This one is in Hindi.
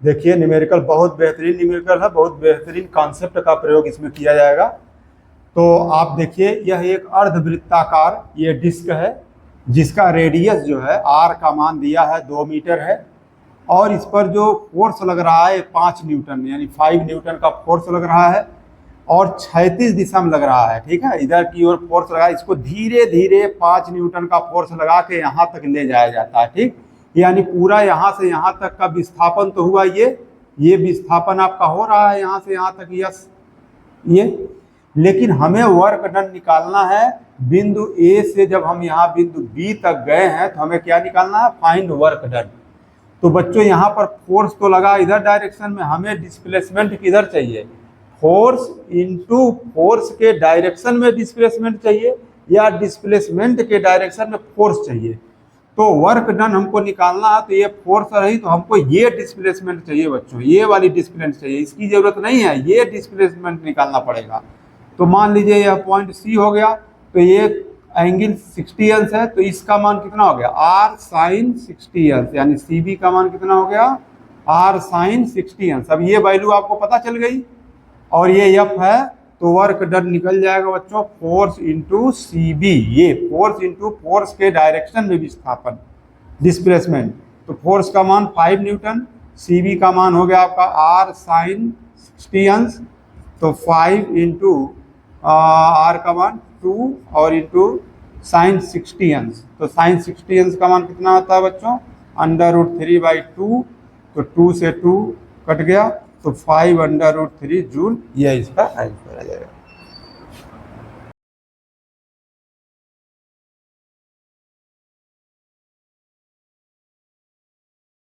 देखिए न्यूमेरिकल बहुत बेहतरीन न्यूमेरिकल है, बहुत बेहतरीन कॉन्सेप्ट का प्रयोग इसमें किया जाएगा। तो आप देखिए यह एक अर्धवृत्ताकार ये डिस्क है जिसका रेडियस जो है आर का मान दिया है 2 मीटर है, और इस पर जो फोर्स लग रहा है 5 न्यूटन यानी 5 न्यूटन का फोर्स लग रहा है, और क्षैतिज दिशा में लग रहा है। ठीक है, इधर की ओर फोर्स लगा, इसको धीरे धीरे 5 न्यूटन का फोर्स लगा के यहाँ तक ले जाया जाता है। ठीक, यानी पूरा यहाँ से यहाँ तक का विस्थापन तो हुआ, ये विस्थापन आपका हो रहा है यहाँ से यहाँ तक, यस ये। लेकिन हमें वर्क डन निकालना है बिंदु ए से, जब हम यहाँ बिंदु बी तक गए हैं तो हमें क्या निकालना है, फाइंड वर्क डन। तो बच्चों यहाँ पर फोर्स तो लगा इधर डायरेक्शन में, हमें डिस्प्लेसमेंट किधर चाहिए, फोर्स इनटू फोर्स के डायरेक्शन में डिस्प्लेसमेंट चाहिए या डिस्प्लेसमेंट के डायरेक्शन में फोर्स चाहिए। तो वर्क डन हमको निकालना है, तो ये फोर्स रही तो हमको ये डिस्प्लेसमेंट चाहिए बच्चों, ये वाली डिस्प्लेसमेंट चाहिए, इसकी जरूरत नहीं है, ये डिस्प्लेसमेंट निकालना पड़ेगा। तो मान लीजिए यह पॉइंट सी हो गया, तो ये एंगल 60 अंश है, तो इसका मान कितना हो गया, आर साइन 60 अंश, यानी सी बी का मान कितना हो गया, आर साइन 60 अंश। अब ये वैल्यू आपको पता चल गई, और ये एफ है, तो वर्क डन निकल जाएगा बच्चों फोर्स इंटू सी बी, ये फोर्स इंटू फोर्स के डायरेक्शन में विस्थापन डिस्प्लेसमेंट। तो फोर्स का मान 5 न्यूटन, सी बी का मान हो गया आपका आर साइन 60 अंश, तो 5 इंटू आर का मान 2 और इंटू साइन 60 अंश। तो साइन 60 अंश का मान कितना होता है बच्चों, √3/2, तो 2 से 2 कट गया, तो 5 √3 जूल, यह इसका आंसर आ जाएगा।